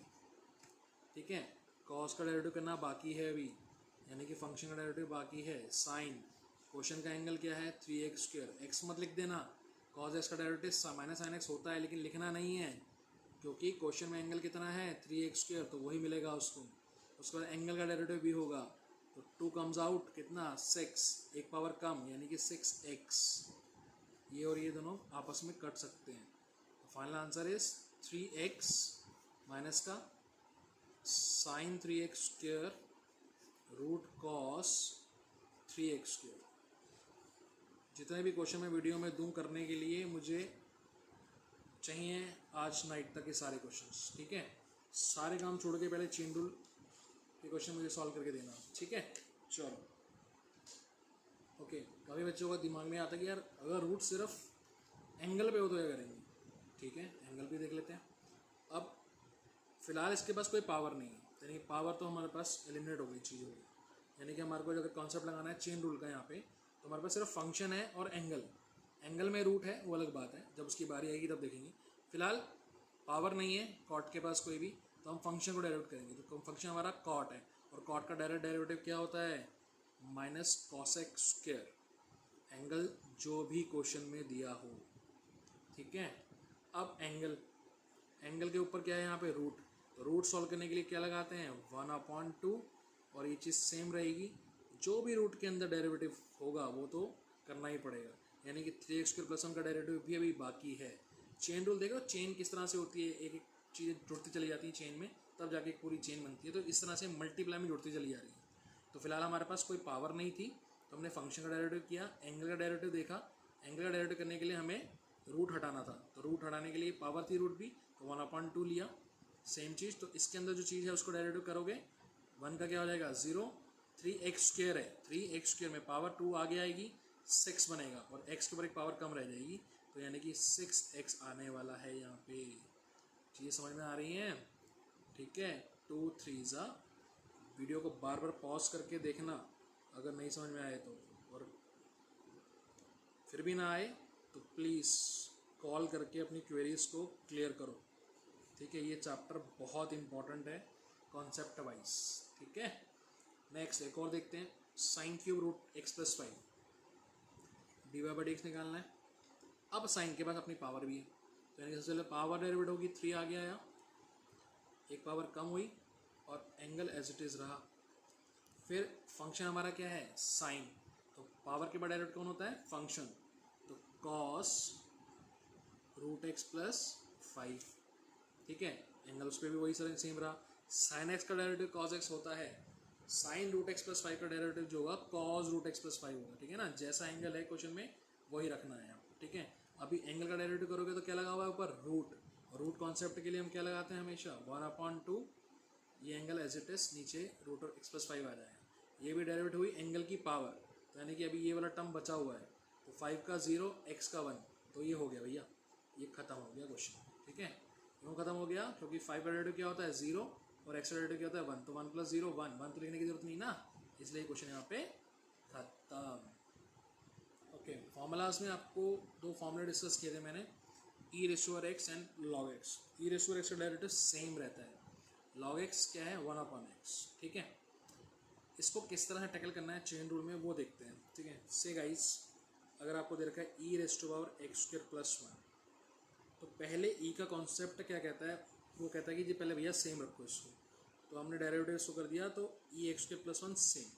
ठीक है। कॉस का डेरिवेटिव करना बाकी है अभी, यानी कि फंक्शन का डेरिवेटिव बाकी है। साइन, क्वेश्चन का एंगल क्या है? 3x²। x मत लिख देना, कॉस x का डेरिवेटिव -sin x होता है, लेकिन लिखना नहीं है क्योंकि क्वेश्चन में एंगल कितना है? 3x², तो वही मिलेगा उसको। उसके बाद एंगल का डेरिवेटिव भी होगा, तो 2 कम्स आउट, कितना? 6, एक पावर कम यानी कि 6x। ये और ये दोनों आपस में कट सकते हैं। Final answer is 3x minus का sine 3x² root cos 3x²। जितने भी क्वेश्चन मैं वीडियो में दूं करने के लिए, मुझे चाहिए आज नाइट तक के सारे क्वेश्चंस। ठीक है। सारे काम छोड़ के पहले चेन रूल के क्वेश्चन मुझे सॉल्व करके देना। ठीक है, चलो। ओके, काफ़ी बच्चों का दिमाग में आता है कि यार अगर रूट सिर्फ एंगल पे हो तो क्या करेंगे। ठीक है, एंगल भी देख लेते हैं। अब फिलहाल इसके पास कोई पावर नहीं है, यानी पावर तो हमारे पास एलिमिनेट हो गई चीज़ होगी। यानी कि हमारे को अगर कॉन्सेप्ट लगाना है चेन रूल का यहाँ पे, तो हमारे पास सिर्फ फंक्शन है और एंगल में रूट है, वो अलग बात है, जब उसकी बारी आएगी तब देखेंगे। फिलहाल पावर नहीं है कॉट के पास कोई भी, तो हम फंक्शन को डेरिवेट करेंगे। तो फंक्शन हमारा कॉट है, और कॉट का डायरेक्ट डेरिवेटिव क्या होता है? -cos x², एंगल जो भी क्वेश्चन में दिया हो। ठीक है। अब एंगल के ऊपर क्या है यहाँ पे? रूट। तो रूट सॉल्व करने के लिए क्या लगाते हैं? 1/2, और ये चीज़ सेम रहेगी, जो भी रूट के अंदर डेरिवेटिव होगा वो तो करना ही पड़ेगा। यानी कि 3x² + 1 का डेरिवेटिव भी अभी बाकी है। चेन रूल देखो, चेन किस तरह से होती है, एक एक चीज़ें जुड़ती चली जाती हैं चेन में, तब जाके एक पूरी चेन बनती है। तो इस तरह से मल्टीप्लाई में जुड़ती चली जा रही है। तो फिलहाल हमारे पास कोई पावर नहीं थी, तो हमने फंक्शन का डेरिवेटिव किया, एंगल का डेरिवेटिव देखा। एंगल का डेरिवेटिव करने के लिए हमें रूट हटाना था, तो रूट हटाने के लिए पावर थी रूट भी, तो 1/2 लिया। सेम चीज़, तो इसके अंदर जो चीज़ है उसको डेरिवेटिव करोगे, 1 का क्या हो जाएगा? 0, 3x² है, 3x² में पावर 2 आगे आएगी, 6 बनेगा, और x के ऊपर एक पावर कम रह जाएगी, तो यानी कि 6x आने वाला है यहाँ पे। चीज़ें समझ में आ रही हैं? ठीक है। 2 3 वीडियो को बार बार पॉज करके देखना अगर नहीं समझ में आए तो, और फिर भी ना आए तो प्लीज़ कॉल करके अपनी क्वेरीज को क्लियर करो। ठीक है, ये चैप्टर बहुत इंपॉर्टेंट है कॉन्सेप्ट वाइज। ठीक है। नेक्स्ट एक और देखते हैं, sin³ रूट x + 5 dy/dx निकालना है। अब साइन के पास अपनी पावर भी है, तो यानी सबसे पहले पावर डेरिवेटिव होगी, 3 आ गया, एक पावर कम हुई, और एंगल एज इट इज़ रहा। फिर फंक्शन हमारा क्या है? साइन, तो पावर के बाद डेरिवेटिव कौन होता है? फंक्शन, तो cos रूट x + 5। ठीक है, एंगल उस पर भी वही सेम रहा। sin x का डेरिवेटिव cos x होता है, sin रूट x + 5 का डेरिवेटिव जो होगा cos रूट x + 5 होगा। ठीक है ना, जैसा एंगल है क्वेश्चन में वही रखना है आपको। ठीक है। अभी एंगल का डेरिवेटिव करोगे तो क्या लगा हुआ है ऊपर? रूट। रूट कॉन्सेप्ट के लिए हम क्या लगाते हैं हमेशा? 1/2, ये एंगल एज इट इज नीचे रूट x + 5 आ जाएगा। ये भी डेरिवेटिव हुई एंगल की पावर, तो यानी कि अभी ये वाला टर्म बचा हुआ है, तो 5 का 0, x का 1, तो ये हो गया भैया, ये खत्म हो गया क्वेश्चन। ठीक है। क्यों खत्म हो गया? क्योंकि 5 का डेरिवेटिव क्या होता है? 0, और x का डेरिवेटिव क्या होता है? 1, तो 1 + 0 1, 1 तो लिखने की जरूरत नहीं ना, इसलिए क्वेश्चन यहाँ पे खत्म। ओके, फॉर्मूलाज में आपको 2 फॉर्मूले डिस्कस किए थे मैंने, e⁻x and log x। e⁻x का डेरिवेटिव सेम रहता है, log x क्या है? 1/x। ठीक है। इसको किस तरह से टैकल करना है चेन रूल में, वो देखते हैं। ठीक है। से गाइस, अगर आपको दे रखा है e⁻x² + 1, तो पहले e का कॉन्सेप्ट क्या कहता है? वो कहता है कि जी पहले भैया सेम रखो इसको, तो हमने डेरिवेटिव इसको कर दिया, तो e⁻x² + 1 सेम।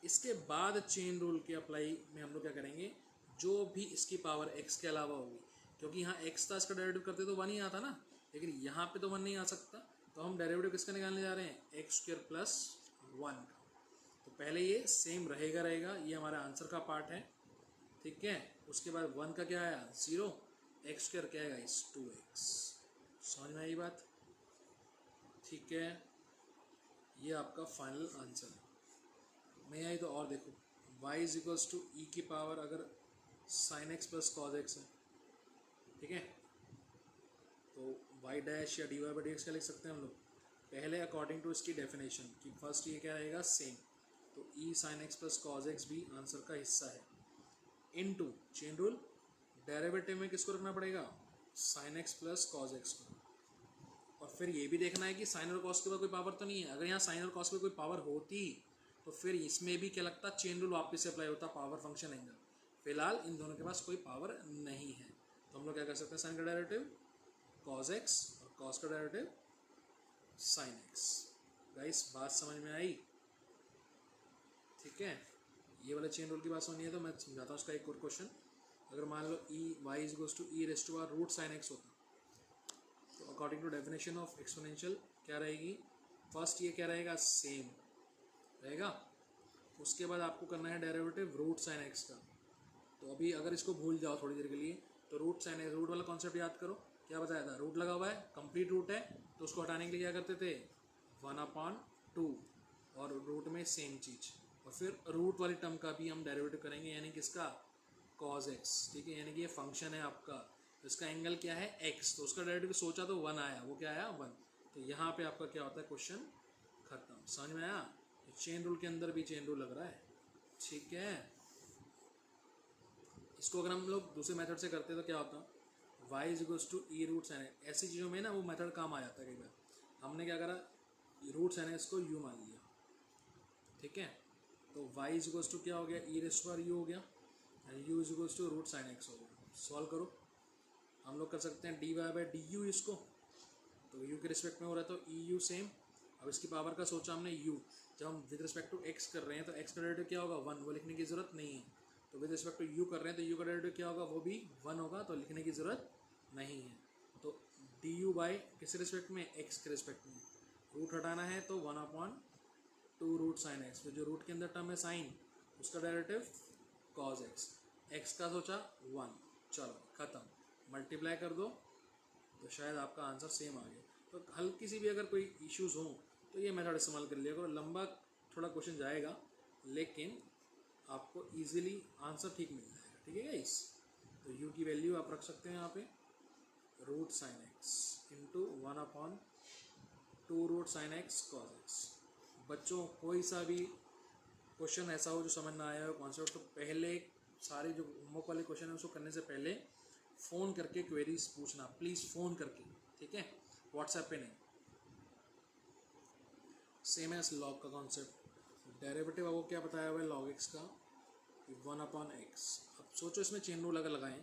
इसके बाद चेन रूल के अप्लाई में हम लोग क्या करेंगे? जो भी इसकी पावर x के अलावा होगी, क्योंकि यहाँ x था, इसका डेरिवेटिव करते तो 1 ही आता ना, लेकिन यहाँ पे तो 1 नहीं आ सकता, तो हम डेरिवेटिव किसका निकालने जा रहे हैं? x² + 1 का। तो पहले ये सेम रहेगा, ये हमारा आंसर का पार्ट है। ठीक है। उसके बाद 1 का क्या आया? 0, x² क्या आएगा? 2x। समझ में आई बात? ठीक है, ये आपका फाइनल आंसर है। नहीं आई तो और देखो, y is equals to e की पावर अगर sine x plus cos x है, ठीक है, तो y डैश या d y by d x का लिख सकते हैं हम लोग। पहले अकॉर्डिंग टू इसकी डेफिनेशन कि फर्स्ट ये क्या रहेगा सेम, तो e sine x plus cos x भी आंसर का हिस्सा है, in to chain rule derivative में किसको रखना पड़ेगा, sine x plus cos x को। और फिर ये भी देखना है कि साइन और कॉस के बाद कोई पावर तो नहीं है, अगर यहाँ साइन और कॉस की कोई पावर होती तो फिर इसमें भी क्या लगता, चेन रूल वापस से अप्लाई होता, पावर फंक्शन एंगल। फिलहाल इन दोनों के पास कोई पावर नहीं है, तो हम लोग क्या कर सकते हैं, साइन का डेरिवेटिव कॉस एक्स और कॉस का डेरिवेटिव साइन एक्स। गाइस बात समझ में आई, ठीक है। ये वाले चेन रूल की बात सुनिए तो मैं समझाता हूँ उसका एक और क्वेश्चन। अगर मान लो e y is goes to e raised to r root sine x होता, तो according to definition of exponential क्या रहेगी, फर्स्ट ये क्या रहेगा, सेम रहेगा, उसके बाद आपको करना है डेरिवेटिव रूट साइन एक्स का। तो अभी अगर इसको भूल जाओ थोड़ी देर के लिए, तो रूट साइन एक्स, रूट वाला कॉन्सेप्ट याद करो, क्या बताया था, रूट लगा हुआ है, कंप्लीट रूट है, तो उसको हटाने के लिए क्या करते थे, 1/2 और रूट में सेम चीज़, और फिर रूट वाली टर्म का भी हम डेरिवेटिव करेंगे, यानी किसका, कॉज एक्स, ठीक है, यानी कि ये फंक्शन है आपका, तो इसका एंगल क्या है एक्स, तो उसका डेरिवेटिव सोचा तो 1 आया, वो क्या आया 1, तो यहाँ पे आपका क्या होता है, क्वेश्चन खत्म। समझ में आया, चेन रूल के अंदर भी चेन रूल लग रहा है, ठीक है। इसको अगर हम लोग दूसरे मेथड से करते तो क्या होता, y is equals to e root sine x, ऐसी चीज़ों में ना वो मेथड काम आ जाता है कई बार। हमने क्या करा, रूट साइन एक्स को u मान लिया, ठीक है, तो y इज इक्वल्स टू क्या हो गया, ई रेस्ट पर u हो गया, u is equals to root sine x हो गया। सॉल्व करो, हम लोग कर सकते हैं d y by d u इसको, तो u के रिस्पेक्ट में हो रहा है तो ई यू सेम। अब इसकी पावर का सोचा हमने u, जब हम विद रिस्पेक्ट टू x कर रहे हैं तो x का डेरिवेटिव क्या होगा 1, वो लिखने की ज़रूरत नहीं है, तो विद रिस्पेक्ट टू u कर रहे हैं तो u का डेरिवेटिव क्या होगा, वो भी 1 होगा, तो लिखने की ज़रूरत नहीं है। तो डी यू बाई किस रिस्पेक्ट में, x के रिस्पेक्ट में, रूट हटाना है तो 1/2 रूट साइन एक्स, तो जो रूट के अंदर टर्म है साइन, उसका डेरिवेटिव कॉज एक्स, एक्स का सोचा 1, चलो ख़त्म, मल्टीप्लाई कर दो तो शायद आपका आंसर सेम आ गया। तो हल्की सी भी अगर कोई इश्यूज़ हो तो ये मेथड इस्तेमाल कर लिया करो, लंबा थोड़ा क्वेश्चन जाएगा लेकिन आपको इजीली आंसर ठीक मिल जाएगा, ठीक है गाइस। तो u की वैल्यू आप रख सकते हैं यहाँ पे root sine x into 1/2 root sine x cos x. बच्चों कोई सा भी क्वेश्चन ऐसा हो जो समझ ना आया हो कॉन्सेप्ट, तो पहले सारे जो होमवर्क वाले क्वेश्चन है उसको करने से पहले फ़ोन करके क्वेरीज पूछना, प्लीज़ फ़ोन करके, ठीक है, व्हाट्सएप पे नहीं। सेम एज लॉग का कॉन्सेप्ट, डेरिवेटिव आपको क्या बताया हुआ है लॉग एक्स का 1/x। अब सोचो इसमें चेन रूल अगर लगाएं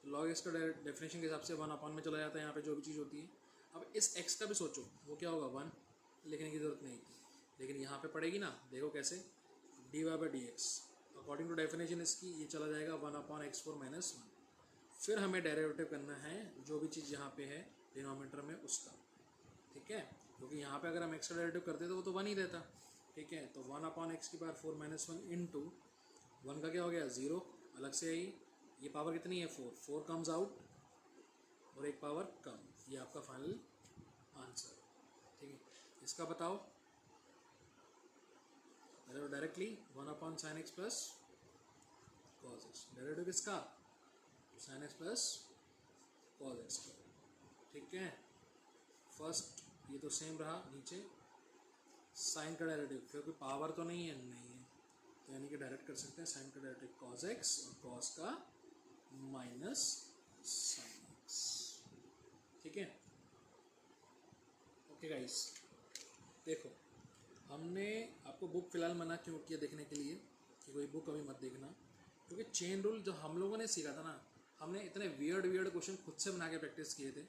तो लॉग एक्स का डेफिनेशन के हिसाब से 1/में चला जाता है यहाँ पे जो भी चीज़ होती है। अब इस x का भी सोचो वो क्या होगा 1, लिखने की ज़रूरत नहीं थी, लेकिन यहाँ पे पड़ेगी ना, देखो कैसे, d y by d x according to definition इसकी ये चला जाएगा 1/x4 - 1। फिर हमें डेरिवेटिव करना है जो भी चीज़ यहाँ पे है डिनोमिनेटर में उसका, ठीक है, क्योंकि यहाँ पे अगर हम x का डेरिवेटिव करते तो वो तो 1 ही रहता, ठीक है। तो 1/x की पावर 4 - 1 इंटू 1 का क्या हो गया 0, अलग से आई, ये पावर कितनी है 4, 4 कम्स आउट और एक पावर कम, ये आपका फाइनल आंसर, ठीक है। इसका बताओ directly 1/sin x plus cos x, derivative किसका sin x plus cos x का, ठीक है। फर्स्ट ये तो सेम रहा, नीचे साइन का डेरिवेटिव, क्योंकि पावर तो नहीं है, तो यानी कि डायरेक्ट कर सकते हैं साइन का डेरिवेटिव कॉज एक्स और कॉस का माइनस साइन एक्स, ठीक है। ओके गाइस, देखो हमने आपको बुक फिलहाल मना क्यों किया देखने के लिए कि कोई बुक अभी मत देखना, क्योंकि चेन रूल जो हम लोगों ने सीखा था ना, हमने इतने वियर्ड क्वेश्चन खुद से बना के प्रैक्टिस किए थे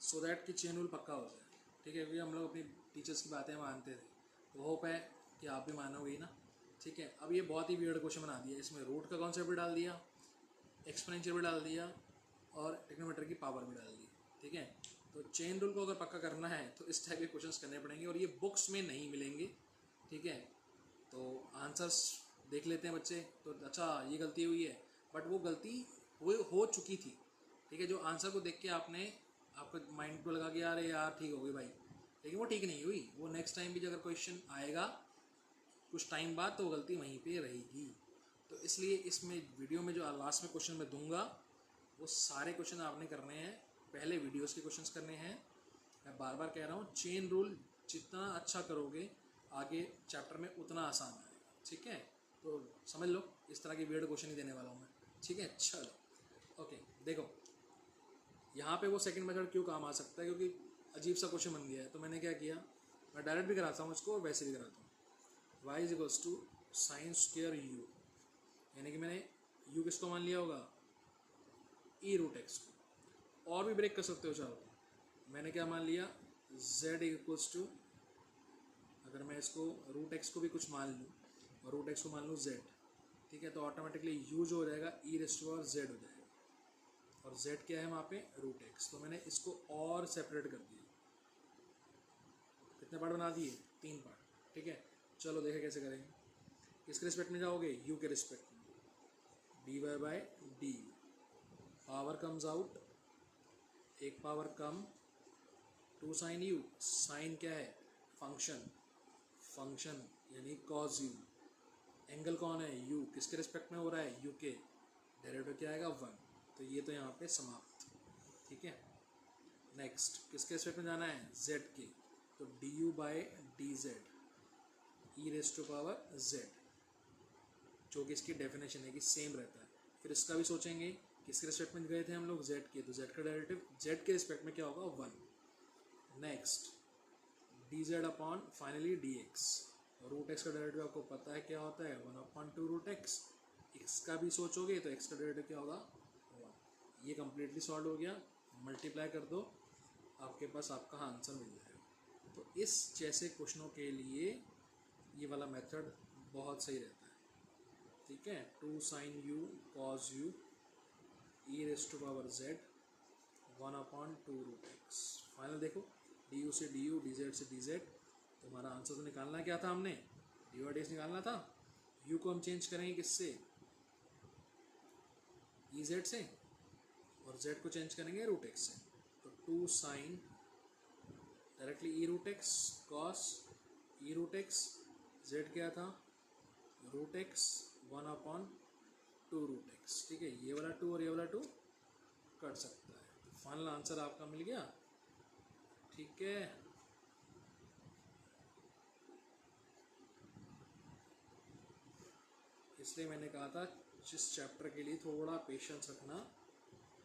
सो दैट कि चेन रूल पक्का हो जाए, ठीक है। क्योंकि हम लोग अपनी टीचर्स की बातें मानते थे, तो होप है कि आप भी मानोगे ही ना, ठीक है। अब ये बहुत ही वियर्ड क्वेश्चन बना दिया, इसमें रूट का कॉन्सेप्ट भी डाल दिया, एक्सपोनेंशियल भी डाल दिया और ट्रिग्नोमेट्री की पावर भी डाल दी, ठीक है। तो चेन रूल को अगर पक्का करना है तो इस टाइप के क्वेश्चंस करने पड़ेंगे और ये बुक्स में नहीं मिलेंगे, ठीक है। तो आंसर्स देख लेते हैं बच्चे, तो अच्छा ये गलती हुई है, बट वो गलती वो हो चुकी थी, ठीक है। जो आंसर को देख के आपने आपका माइंड को लगा कि यार ठीक हो गई भाई, लेकिन वो ठीक नहीं हुई, वो नेक्स्ट टाइम भी अगर क्वेश्चन आएगा कुछ टाइम बाद तो वो गलती वहीं पे रहेगी। तो इसलिए इसमें वीडियो में जो लास्ट में क्वेश्चन मैं दूंगा वो सारे क्वेश्चन आपने करने हैं, पहले वीडियोस के क्वेश्चंस करने हैं। मैं बार बार कह रहा हूँ, चेन रूल जितना अच्छा करोगे आगे चैप्टर में उतना आसान आएगा, ठीक है। तो समझ लो, इस तरह के वियर्ड क्वेश्चन ही देने वाला हूँ मैं, ठीक है। चलो ओके, देखो यहाँ पे वो सेकंड मेथड क्यों काम आ सकता है, क्योंकि अजीब सा क्वेश्चन बन गया है। तो मैंने क्या किया, मैं डायरेक्ट भी कराता हूँ इसको, वैसे भी कराता हूँ। Y is equals to sine square u, यानी कि मैंने यू किसको मान लिया होगा, ई रूट एक्स को। और भी ब्रेक कर सकते हो चाहो तो। मैंने क्या मान लिया, z इक्वल्स टू, अगर मैं इसको रूट एक्स को भी कुछ मान लूँ और रूट एक्स को मान लूँ z, ठीक है, तो ऑटोमेटिकली u जो हो जाएगा ई रेस्ट टू पावर z हो जाएगा, और z क्या है वहाँ पे, रूट एक्स। तो मैंने इसको और सेपरेट कर दिया। कितने पार्ट बना दिए, 3 पार्ट, ठीक है। चलो देखें कैसे करेंगे। किसके रिस्पेक्ट में जाओगे, u के रिस्पेक्ट में, d y by d, power comes out, एक पावर कम, 2 साइन यू, साइन क्या है, फंक्शन, फंक्शन यानी कॉज यू, एंगल कौन है, u, किसके रिस्पेक्ट में हो रहा है, u के, डेरिवेटिव क्या आएगा 1। तो ये तो यहाँ पे समाप्त, ठीक है। नेक्स्ट किसके रिस्पेक्ट में जाना है, z के, तो d u by d z, e raise to power z, जो कि इसकी डेफिनेशन है कि सेम रहता है। फिर इसका भी सोचेंगे, किसके रिस्पेक्ट में गए थे हम लोग, z के, तो z का डेरिवेटिव z के रिस्पेक्ट में क्या होगा, 1। Next d z upon finally d x, root x का डेरिवेटिव आपको पता है क्या होता है, 1/2 रूट एक्स। एक्स का भी सोचोगे तो एक्स का डेरिवेटिव क्या होगा, 1। ये कम्प्लीटली सॉल्व हो गया, मल्टीप्लाई कर दो, आपके पास आपका आंसर मिल जाएगा। तो इस जैसे क्वेश्चनों के लिए ये वाला मेथड बहुत सही रहता है, ठीक है। 2 sine u cos u e raise to power z, 1/2 root x. Final देखो, डी यू से डी यू, डी जेड से डी जेड। तो हमारा आंसर तो निकालना क्या था, हमने डी वाई डी एक्स निकालना था। यू को हम चेंज करेंगे किससे, ई जेड से, और जेड को चेंज करेंगे रूट एक्स से। तो 2 sine directly e root x cos e root x, z क्या था, रूट एक्स, 1/2 रूट एक्स, ठीक है। ये वाला 2 और ये वाला 2 कट सकता है। तो फाइनल आंसर आपका मिल गया, ठीक है। इसलिए मैंने कहा था जिस चैप्टर के लिए थोड़ा पेशेंस रखना,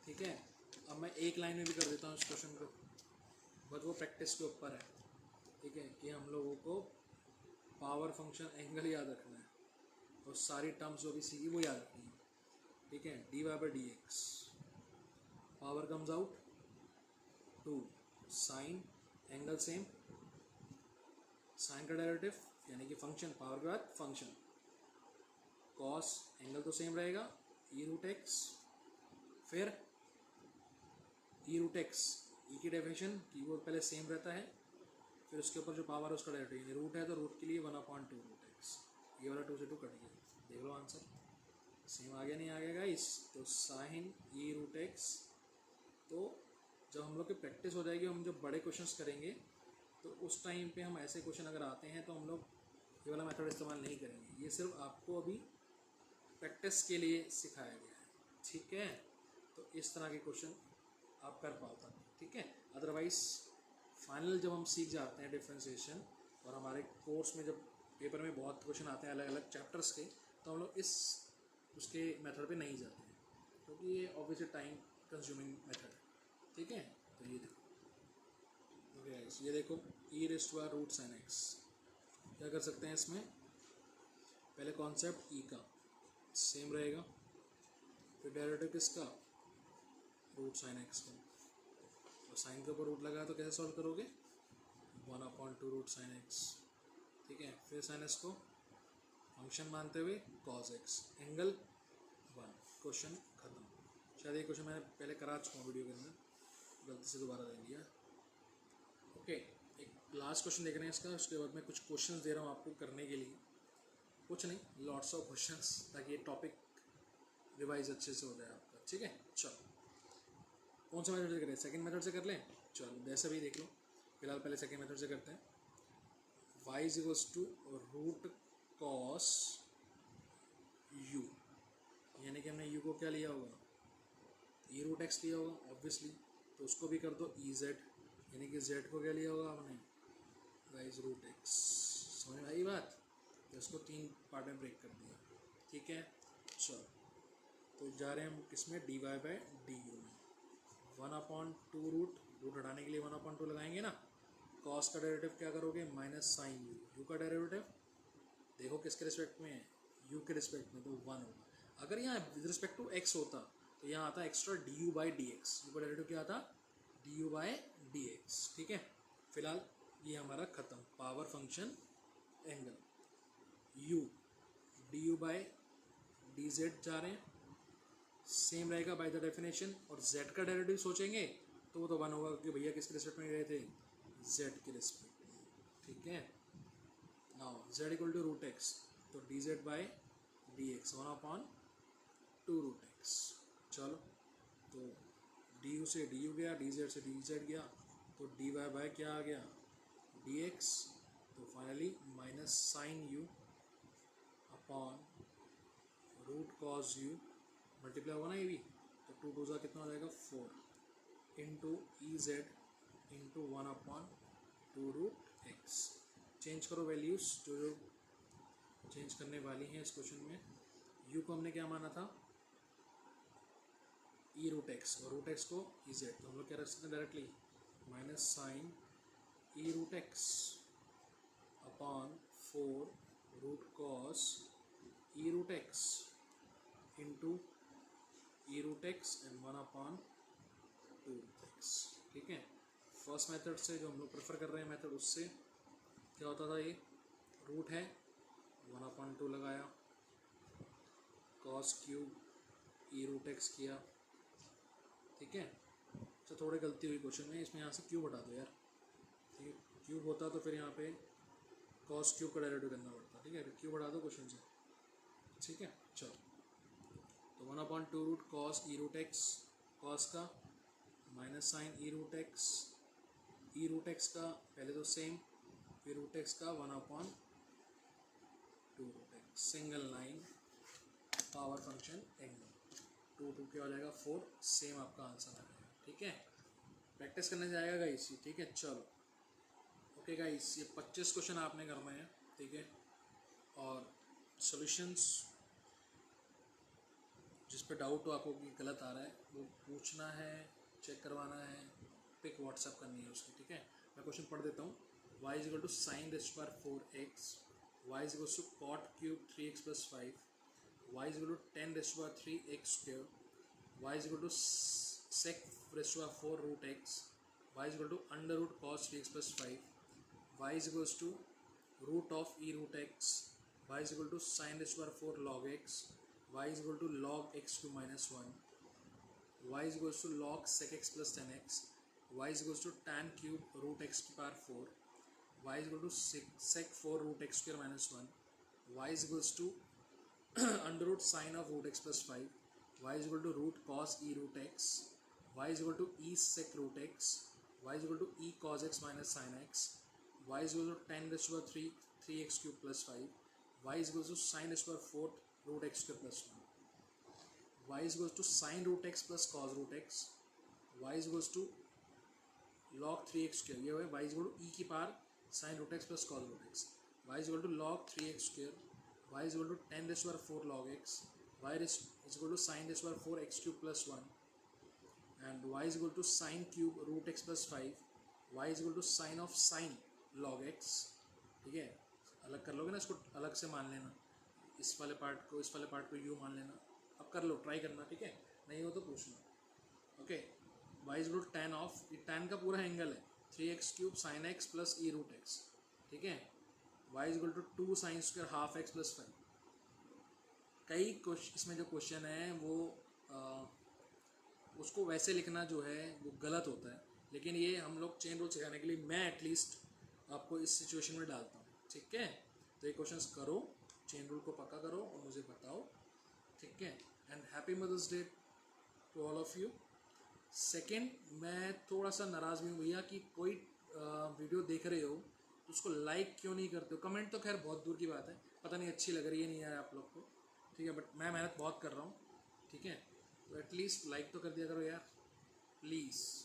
ठीक है। अब मैं एक लाइन में भी कर देता हूँ इस क्वेश्चन को, बट वो प्रैक्टिस के ऊपर है, ठीक है, कि हम लोगों को पावर फंक्शन एंगल याद रखना है और सारी टर्म्स जो भी सीखी वो याद रखनी है, ठीक है। D y by d x, power comes out 2, sine, angle same, sine का डेरिवेटिव यानी कि फंक्शन, पावर के बाद फंक्शन, कॉस, एंगल तो सेम रहेगा, ई रूट एक्स, फिर ई रूट एक्स, ई की डेफिनेशन की वो पहले सेम रहता है, फिर उसके ऊपर जो पावर है उसका डेरिवेटिव, यानी रूट है तो रूट के लिए 1/2 रूट एक्स। ये वाला 2 से 2 कट गया, देख लो आंसर सेम आ गया, नहीं आ गया गाइस। तो साइन ई रूट एक्स, तो जब हम लोग की प्रैक्टिस हो जाएगी, हम जब बड़े क्वेश्चंस करेंगे तो उस टाइम पे हम ऐसे क्वेश्चन अगर आते हैं तो हम लोग ये वाला मेथड इस्तेमाल नहीं करेंगे। ये सिर्फ आपको अभी प्रैक्टिस के लिए सिखाया गया है, ठीक है। तो इस तरह के क्वेश्चन आप कर पाओ, ठीक है। अदरवाइज फाइनल जब हम सीख जाते हैं डिफ्रेंशिएशन, और हमारे कोर्स में जब पेपर में बहुत क्वेश्चन आते हैं अलग अलग चैप्टर्स के, तो हम लोग इस उसके मेथड पे नहीं जाते हैं, क्योंकि ये ऑब्वियसली टाइम कंज्यूमिंग मेथड है, ठीक है। तो ये देखो, ओके, ये देखो e raised to root sine x, क्या कर सकते हैं इसमें, पहले कॉन्सेप्ट ई का सेम रहेगा, फिर डेरिवेटिव किसका, रूट साइन एक्स का, तो साइन के ऊपर रूट लगा तो कैसे सॉल्व करोगे, 1/2 रूट साइन एक्स, ठीक है। फिर साइन एक्स को फंक्शन मानते हुए कॉस एक्स, एंगल 1, क्वेश्चन खत्म। शायद ये क्वेश्चन मैंने पहले करा चुका हूँ वीडियो के अंदर, गलती से दोबारा दे दिया। ओके, एक लास्ट क्वेश्चन देख रहे हैं इसका, उसके बाद मैं कुछ क्वेश्चंस दे रहा हूँ आपको करने के लिए, कुछ नहीं, लॉट्स ऑफ क्वेश्चंस, ताकि ये टॉपिक रिवाइज अच्छे से हो जाए आपका, ठीक है। चलो कौन सा मेथड से करें, सेकंड मेथड से कर लें, चलो वैसे भी देख लो, फिलहाल पहले सेकंड मेथड से करते हैं। y is equals to root cos u, यानी कि हमने यू को क्या लिया होगा, ई रूट एक्स लिया होगा ऑब्वियसली, तो उसको भी कर दो ई जेड, यानी कि जेड को क्या लिया होगा हमने गाइस रूट एक्स। समझ में आई बात? तो इसको 3 पार्ट में ब्रेक कर दिया, ठीक है। चलो तो जा रहे हैं हम किसमें, d y by d u में। 1/2 रूट, रूट हटाने के लिए 1/2 लगाएंगे ना। कॉस का डेरिवेटिव क्या करोगे, माइनस साइन यू, यू का डेरिवेटिव देखो किसके रिस्पेक्ट में है, यू के रिस्पेक्ट में, तो 1 होगा। अगर यहाँ विद रिस्पेक्ट टू एक्स होता तो यहाँ आता extra D u by d x, you का डेरिवेटिव क्या आता, D u by d x, ठीक है। फिलहाल ये हमारा ख़त्म, power function angle, U D u by d Z जा रहे हैं, सेम रहेगा बाय द डेफिनेशन। और z का डेरिवेटिव सोचेंगे तो वो तो 1 होगा, क्योंकि भैया किसके रिस्पेक्ट में गए थे, z के रिस्पेक्ट में, ठीक है। Now z equal to root x, तो d z by d x 1/2 root x. चलो तो डी यू से डी यू गया, डी जेड से डी जेड गया, तो डी वाई बाय क्या आ गया, डी एक्स। तो finally minus sine u upon root cos u, multiply होगा ना ये भी, तो 2 2 कितना हो जाएगा 4 into e z into 1/2 root x. Change करो वैल्यूज़ जो जो चेंज करने वाली हैं इस क्वेश्चन में। यू को हमने क्या माना था, ई रूट एक्स, और रूट एक्स को ई जेड, तो हम लोग क्या रख सकते हैं directly, minus sine e root x upon 4 root cos e root x into e root x and 1/2 root x, ठीक है। फर्स्ट मेथड से जो हम लोग प्रेफर कर रहे हैं मेथड, उससे क्या होता था, ये रूट है 1/2 लगाया, कॉस क्यूब ई रूट एक्स किया, ठीक है। तो थोड़ी गलती हुई क्वेश्चन में, इसमें यहाँ से क्यूब हटा दो यार, ठीक है। क्यूब होता तो फिर यहाँ पे कॉस क्यूब का डेरिवेटिव करना पड़ता, ठीक है। क्यूब हटा दो क्वेश्चन से, ठीक है। चलो तो 1/2 root cos e root x, cos का minus sine e root x, e root x का पहले तो सेम, फिर रूट एक्स का 1/2 root x, single line power function angle, 2 2 क्या हो जाएगा 4, सेम आपका आंसर आ जाएगा, ठीक है। प्रैक्टिस करने जाएगा गाइस, ठीक है। चलो ओके गाइस, ये 25 क्वेश्चन आपने करने हैं, ठीक है। और सॉल्यूशंस जिस पे डाउट हो आपको कि गलत आ रहा है, वो पूछना है, चेक करवाना है, पिक व्हाट्सअप करनी है उसकी, ठीक है। मैं क्वेश्चन पढ़ देता हूँ। y is equal to sine raised power 4x, y is equal to cot cube 3x plus 5, y is equal to 10 raised power 3x square, y is equal to sec raised power 4 root x, y is equal to under root cos 3x plus 5, y is equal to root of e root x, y is equal to sine raised power 4 log x, y is equal to log x to minus 1, y is equal to log sec x plus 10x, y is equal to tan cube root x to power 4, y is equal to sec 4 root x square minus 1, y is equal to under root sine of root x plus 5, y is equal to root cos e root x, y is equal to e sec root x, y is equal to e cos x minus sin x, y is equal to 10 raised to the 3x cube plus 5, y is equal to sin raised to the 4 root x square plus 1, y is equal to sin root x plus cos root x, y is equal to log 3x square, ये है y is equal to e की power sin root x plus cos root x, y is equal to log 3x square, y is equal to 10 raised to the 4 log x, y is equal to sin raised to the 4 x cube plus 1, and y is equal to sin cube root x plus 5, y is equal to sin of sin log x, ठीक है। अलग कर लोगे ना, इसको अलग से मान लेना, इस वाले पार्ट को u मान लेना, अब कर लो, ट्राई करना, ठीक है। नहीं हो तो पूछना, okay. y is root tan of, tan का पूरा एंगल है 3x cube sine x plus e root x, ठीक है। y is equal to 2 sine square half x plus 5। कई इसमें जो क्वेश्चन है वो उसको वैसे लिखना जो है वो गलत होता है, लेकिन ये हम लोग चेन रूल सिखाने के लिए मैं एटलीस्ट आपको इस सिचुएशन में डालता हूँ, ठीक है। तो ये क्वेश्चंस करो, चेन रूल को पक्का करो और मुझे बताओ, ठीक है। And happy Mother's Day to all of you. Second, मैं थोड़ा सा नाराज़ भी हूँ भैया कि कोई वीडियो देख रहे हो तो उसको लाइक क्यों नहीं करते हो। कमेंट तो खैर बहुत दूर की बात है, पता नहीं अच्छी लग रही है नहीं यार आप लोग को, ठीक है, बट मैं मेहनत बहुत कर रहा हूँ, ठीक है, तो एटलीस्ट लाइक तो कर दिया करो यार प्लीज़।